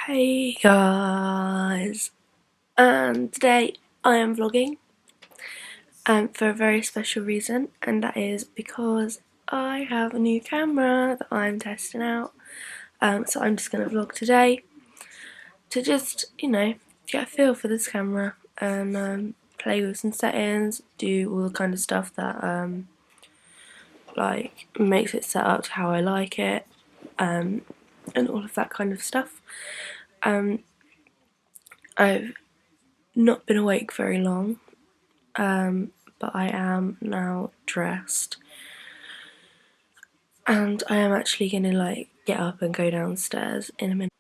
Hey guys, and today I am vlogging for a very special reason, and that is because I have a new camera that I'm testing out. So I'm just going to vlog today to just, get a feel for this camera and play with some settings, do all the kind of stuff that like makes it set up to how I like it, and all of that kind of stuff. I've not been awake very long, but I am now dressed, and I am actually gonna get up and go downstairs in a minute.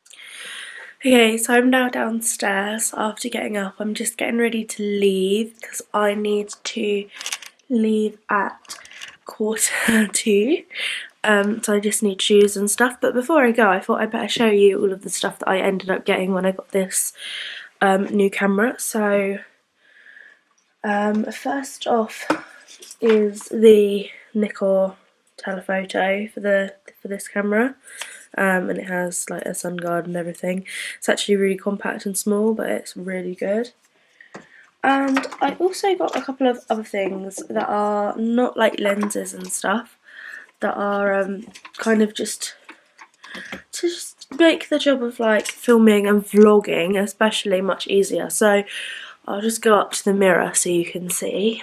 Okay, so I'm now downstairs after getting up. I'm just getting ready to leave because I need to leave at 1:45. So I just need shoes and stuff, but before I go I thought I'd better show you all of the stuff that I ended up getting when I got this new camera. So first off is the Nikon telephoto for this camera, and it has like a sun guard and everything. It's actually really compact and small, but it's really good. And I also got a couple of other things that are not like lenses and stuff, that are kind of just to just make the job of like filming and vlogging especially much easier. So I'll just go up to the mirror so you can see.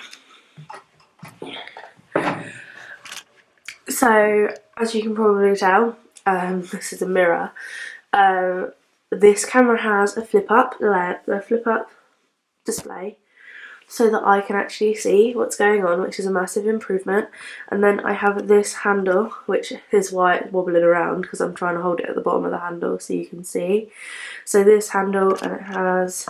So as you can probably tell, this is a mirror. This camera has a flip up display so that I can actually see what's going on, which is a massive improvement. And then I have this handle, which is why it's wobbling around, because I'm trying to hold it at the bottom of the handle so you can see. So this handle, and it has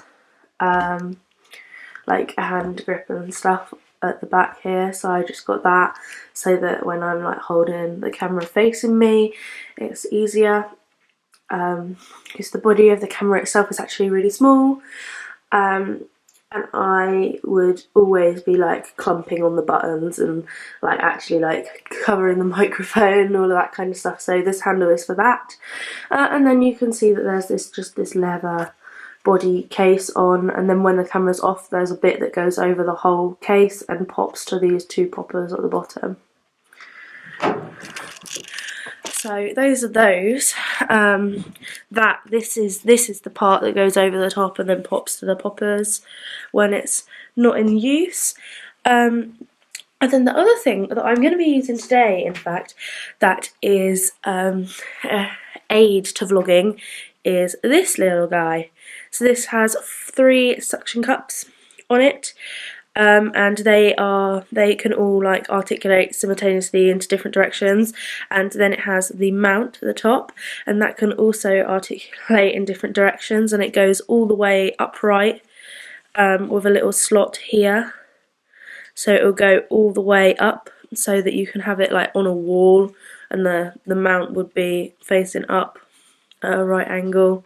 like a hand grip and stuff at the back here, so I just got that so that when I'm like holding the camera facing me, it's easier, because the body of the camera itself is actually really small, and I would always be like clumping on the buttons and like actually like covering the microphone and all of that kind of stuff. So this handle is for that, and then you can see that there's this leather body case on, and then when the camera's off there's a bit that goes over the whole case and pops to these two poppers at the bottom. So those are those. This is the part that goes over the top and then pops to the poppers when it's not in use. And then the other thing that I'm going to be using today, in fact, that is aid to vlogging, is this little guy. So this has 3 suction cups on it, and they can all like articulate simultaneously into different directions, and then it has the mount at the top, and that can also articulate in different directions, and it goes all the way upright with a little slot here, so it will go all the way up so that you can have it like on a wall, and the mount would be facing up at a right angle,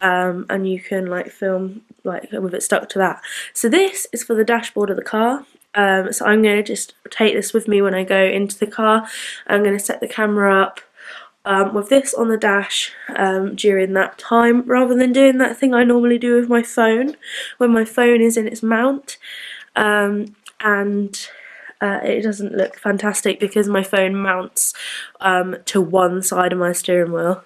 and you can like film like with it stuck to that. So this is for the dashboard of the car. So I'm going to just take this with me when I go into the car. I'm going to set the camera up with this on the dash during that time, rather than doing that thing I normally do with my phone when my phone is in its mount, and it doesn't look fantastic because my phone mounts to one side of my steering wheel,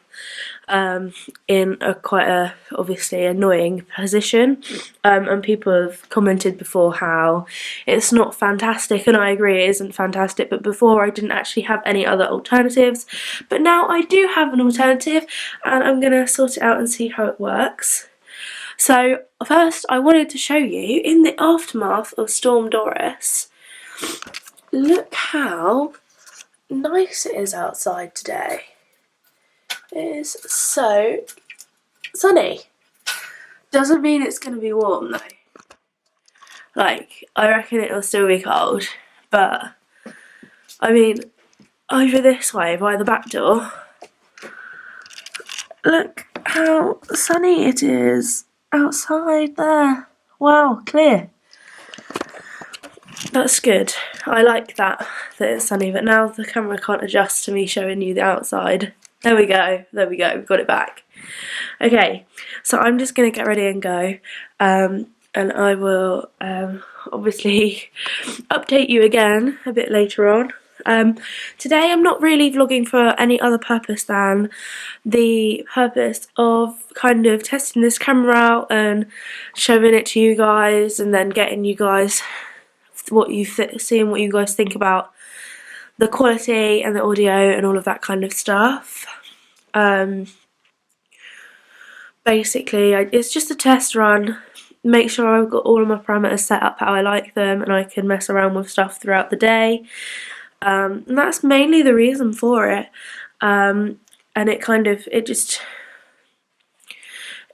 in a quite a obviously annoying position, and people have commented before how it's not fantastic, and I agree it isn't fantastic, but before I didn't actually have any other alternatives, but now I do have an alternative, and I'm gonna sort it out and see how it works. So first I wanted to show you, in the aftermath of Storm Doris, look how nice it is outside today. It is so sunny. Doesn't mean it's going to be warm though. Like, I reckon it'll still be cold, but I mean, over this way by the back door, look how sunny it is outside there. Wow, clear. That's good. I like that it's sunny, but now the camera can't adjust to me showing you the outside. There we go, we've got it back. Okay, so I'm just going to get ready and go, and I will obviously update you again a bit later on. Today I'm not really vlogging for any other purpose than the purpose of kind of testing this camera out and showing it to you guys, and then getting you guys seeing what you guys think about the quality and the audio and all of that kind of stuff. Basically, it's just a test run. Make sure I've got all of my parameters set up how I like them, and I can mess around with stuff throughout the day. And that's mainly the reason for it. And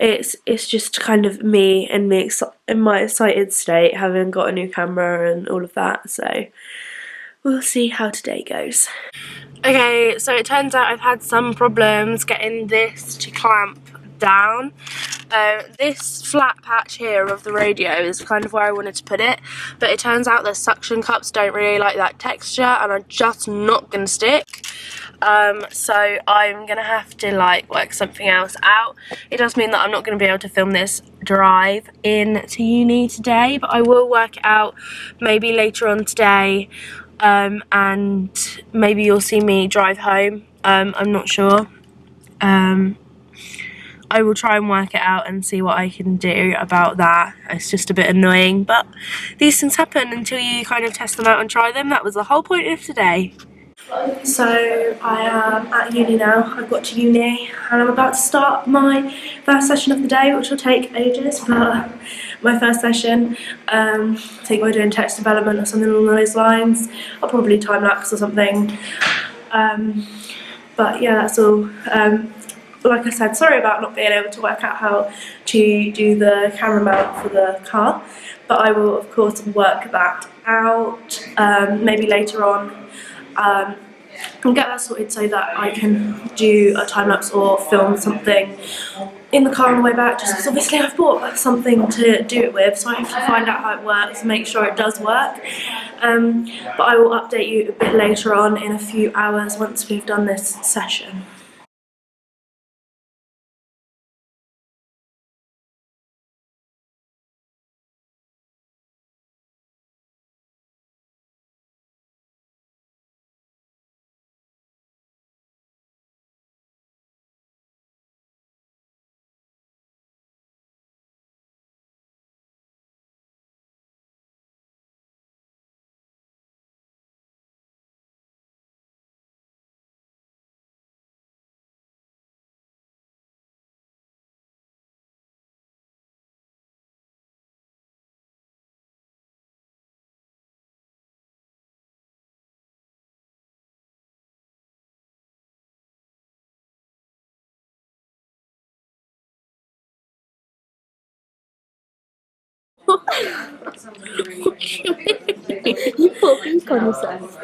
it's just kind of me and me in my excited state, having got a new camera and all of that. So we'll see how today goes. Okay, so it turns out I've had some problems getting this to clamp down. This flat patch here of the radio is kind of where I wanted to put it, but it turns out the suction cups don't really like that texture and are just not going to stick. So I'm going to have to like work something else out. It does mean that I'm not going to be able to film this drive in to uni today, but I will work it out maybe later on today, and maybe you'll see me drive home. I'm not sure. I will try and work it out and see what I can do about that. It's just a bit annoying, but these things happen until you kind of test them out and try them. That was the whole point of today. So I am at uni now. I've got to uni and I'm about to start my first session of the day, which will take ages, but my first session, I think we're doing text development or something along those lines. I'll probably time lapse or something. But yeah, that's all. Like I said, sorry about not being able to work out how to do the camera mount for the car, but I will of course work that out maybe later on, and get that sorted so that I can do a time lapse or film something in the car on the way back, just because obviously I've bought something to do it with, so I have to find out how it works and make sure it does work. But I will update you a bit later on in a few hours once we've done this session. You put a beak on yourself.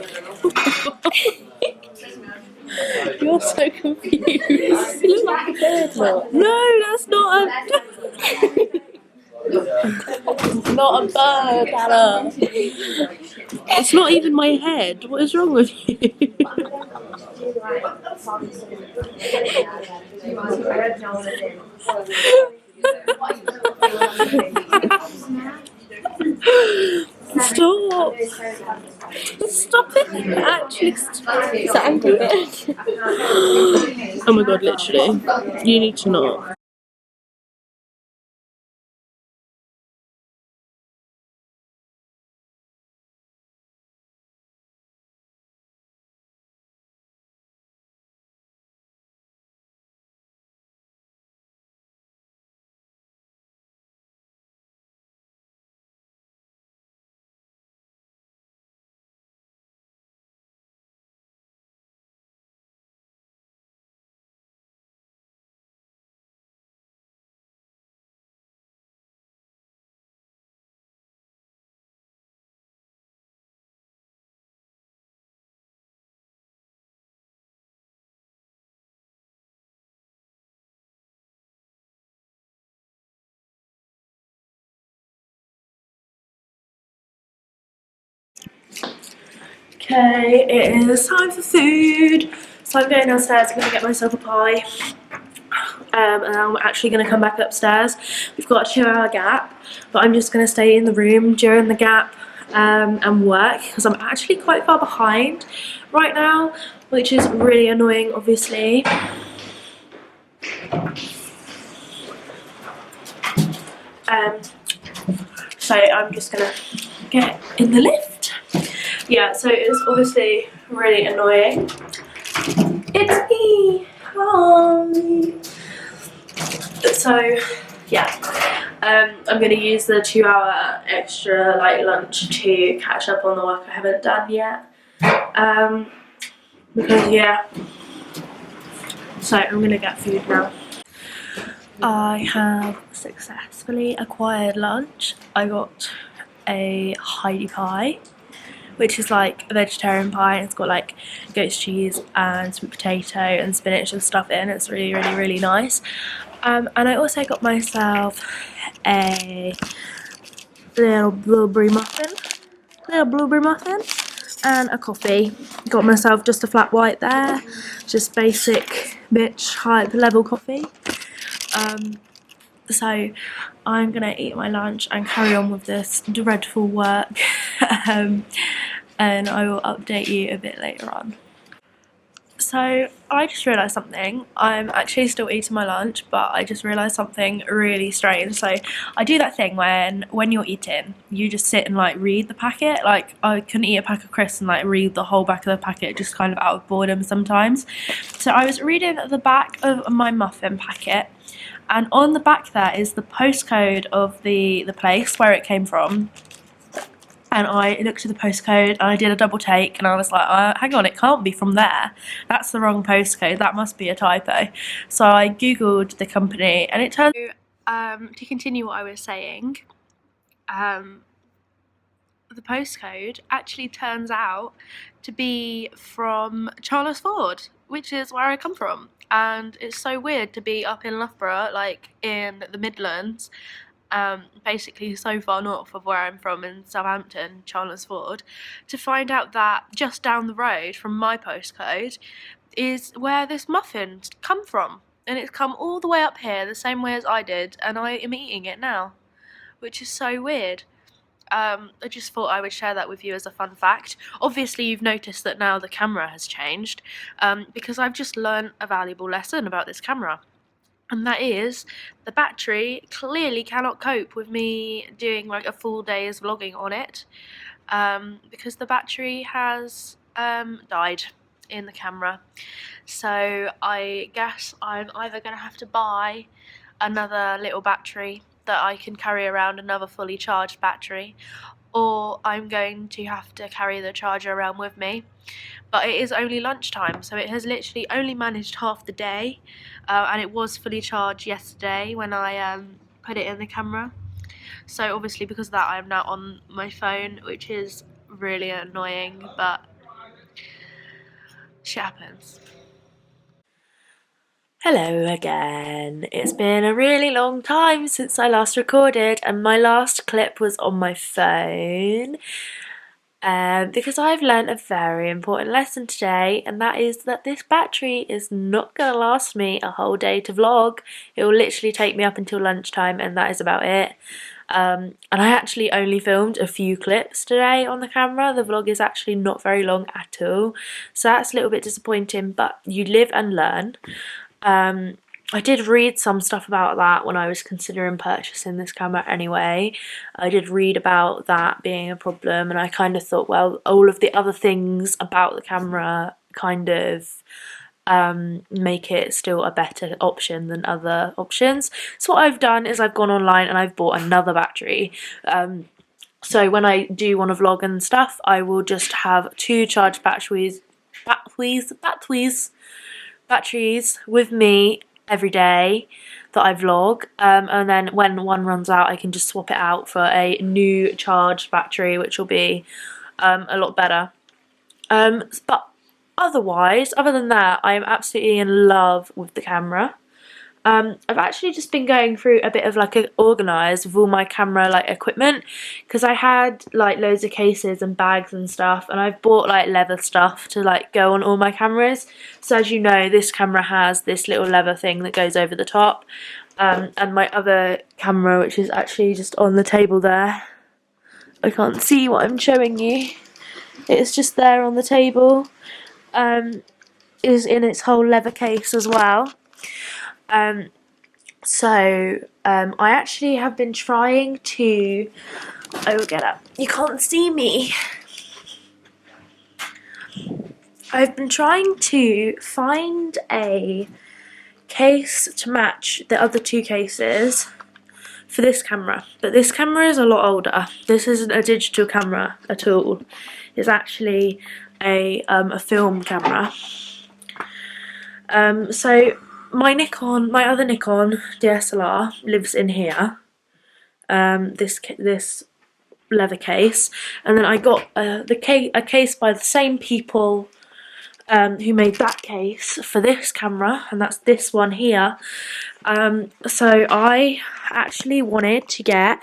You're so confused. You look like a bird, look. No, that's not a... It's not a bird, Anna. It's not even my head. What is wrong with you? Stop! Stop it! Actually, stop. Is that angry bird? Oh my god, literally. You need to not. Okay, it is time for food. So I'm going downstairs, I'm going to get myself a pie, and I'm actually going to come back upstairs. We've got a 2-hour gap, but I'm just going to stay in the room during the gap and work, because I'm actually quite far behind right now, which is really annoying, obviously. So I'm just gonna get in the lift. Yeah, so it's obviously really annoying. It's me. Hi. So yeah, I'm gonna use the 2-hour extra lunch to catch up on the work I haven't done yet. Because yeah, so I'm gonna get food now. I have successfully acquired lunch. I got a Heidi pie, which is like a vegetarian pie. It's got like goat's cheese and sweet potato and spinach and stuff in. It's really nice. And I also got myself a little blueberry muffin and a coffee. Got myself just a flat white there, just basic bitch hype level coffee. So I'm gonna eat my lunch and carry on with this dreadful work, and I will update you a bit later on. So I just realised something. I'm actually still eating my lunch, but I just realised something really strange. So I do that thing when you're eating, you just sit and like read the packet. Like I couldn't eat a pack of crisps and like read the whole back of the packet, just kind of out of boredom sometimes. So I was reading the back of my muffin packet, and on the back there is the postcode of the place where it came from. And I looked at the postcode and I did a double take and I was like, hang on, it can't be from there. That's the wrong postcode. That must be a typo. So I googled the company and it turns out, to continue what I was saying, the postcode actually turns out to be from Chalmers, which is where I come from. And it's so weird to be up in Loughborough, like in the Midlands, basically so far north of where I'm from in Southampton, Chalmers, to find out that just down the road from my postcode is where this muffin's come from. And it's come all the way up here the same way as I did, and I am eating it now, which is so weird. I just thought I would share that with you as a fun fact. Obviously you've noticed that now the camera has changed, because I've just learned a valuable lesson about this camera. And that is, the battery clearly cannot cope with me doing like a full day's vlogging on it, because the battery has died in the camera. So I guess I'm either going to have to buy another little battery that I can carry around, another fully charged battery, or I'm going to have to carry the charger around with me. But it is only lunchtime, so it has literally only managed half the day, and it was fully charged yesterday when I put it in the camera. So obviously because of that I'm now on my phone, which is really annoying, but shit happens. Hello again. It's been a really long time since I last recorded, and my last clip was on my phone. Because I've learnt a very important lesson today, and that is that this battery is not going to last me a whole day to vlog. It will literally take me up until lunchtime, and that is about it. And I actually only filmed a few clips today on the camera. The vlog is actually not very long at all, so that's a little bit disappointing, but you live and learn. I did read some stuff about that when I was considering purchasing this camera anyway. I did read about that being a problem, and I kind of thought, well, all of the other things about the camera kind of make it still a better option than other options. So what I've done is I've gone online and I've bought another battery. So when I do want to vlog and stuff, I will just have 2 charged batteries with me every day that I vlog, and then when one runs out I can just swap it out for a new charged battery, which will be a lot better. But other than that, I am absolutely in love with the camera. I've actually just been going through a bit of like an organised with all my camera like equipment, because I had like loads of cases and bags and stuff, and I've bought like leather stuff to like go on all my cameras. So as you know, this camera has this little leather thing that goes over the top, and my other camera, which is actually just on the table there, I can't see what I'm showing you, it's just there on the table, is in its whole leather case as well. I actually have been trying to, I will get up, you can't see me. I've been trying to find a case to match the other two cases for this camera, but this camera is a lot older. This isn't a digital camera at all. It's actually a film camera. So my other Nikon DSLR lives in here. This leather case, and then I got a case by the same people who made that case for this camera, and that's this one here. So I actually wanted to get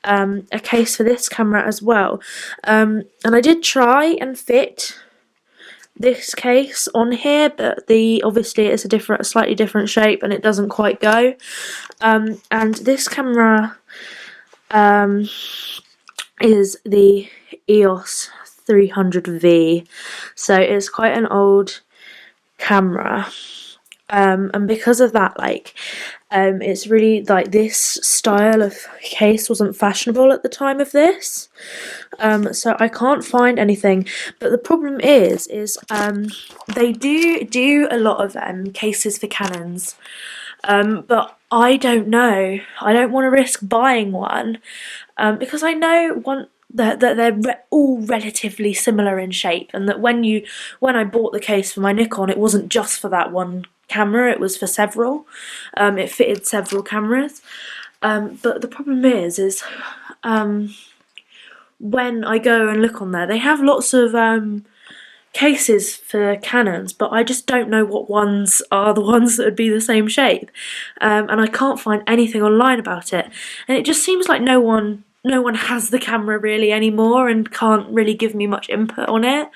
a case for this camera as well, and I did try and fit this case on here, but obviously it's a slightly different shape and it doesn't quite go. And this camera is the EOS 300V, so it's quite an old camera, and because of that, like, it's really like this style of case wasn't fashionable at the time of this, so I can't find anything. But the problem is they do a lot of cases for Canons, but I don't know, I don't want to risk buying one, because I know that they're all relatively similar in shape, and that when I bought the case for my Nikon, it wasn't just for that one camera, it was for several. It fitted several cameras, but the problem is when I go and look on there, they have lots of cases for Canons, but I just don't know what ones are the ones that would be the same shape, and I can't find anything online about it, and it just seems like no one has the camera really anymore and can't really give me much input on it.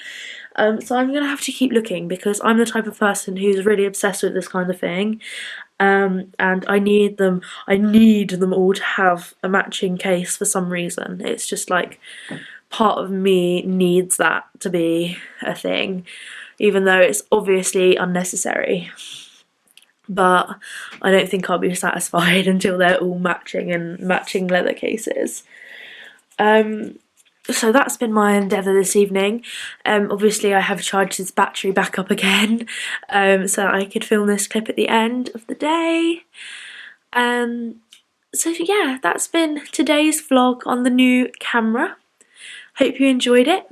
So I'm going to have to keep looking, because I'm the type of person who's really obsessed with this kind of thing, and I need them all to have a matching case for some reason. It's just like part of me needs that to be a thing, even though it's obviously unnecessary. But I don't think I'll be satisfied until they're all matching and matching leather cases. So that's been my endeavour this evening. Obviously I have charged this battery back up again, so I could film this clip at the end of the day. So yeah, that's been today's vlog on the new camera. Hope you enjoyed it.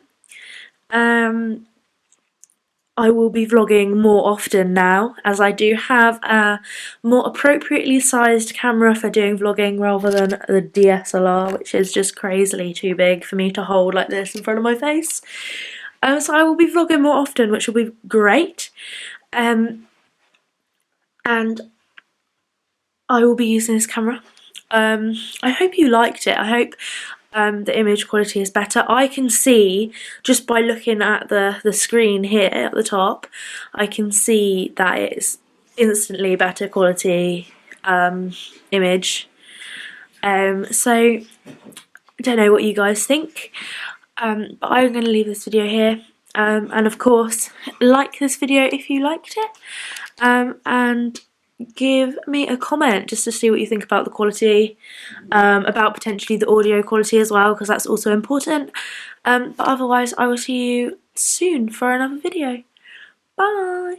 I will be vlogging more often now, as I do have a more appropriately sized camera for doing vlogging rather than the DSLR, which is just crazily too big for me to hold like this in front of my face. So I will be vlogging more often, which will be great. And I will be using this camera. I hope you liked it. I hope the image quality is better. I can see, just by looking at the screen here at the top, I can see that it's instantly better quality image. So I don't know what you guys think, but I'm going to leave this video here, and of course like this video if you liked it, and give me a comment just to see what you think about the quality, about potentially the audio quality as well, because that's also important. But otherwise I will see you soon for another video. Bye!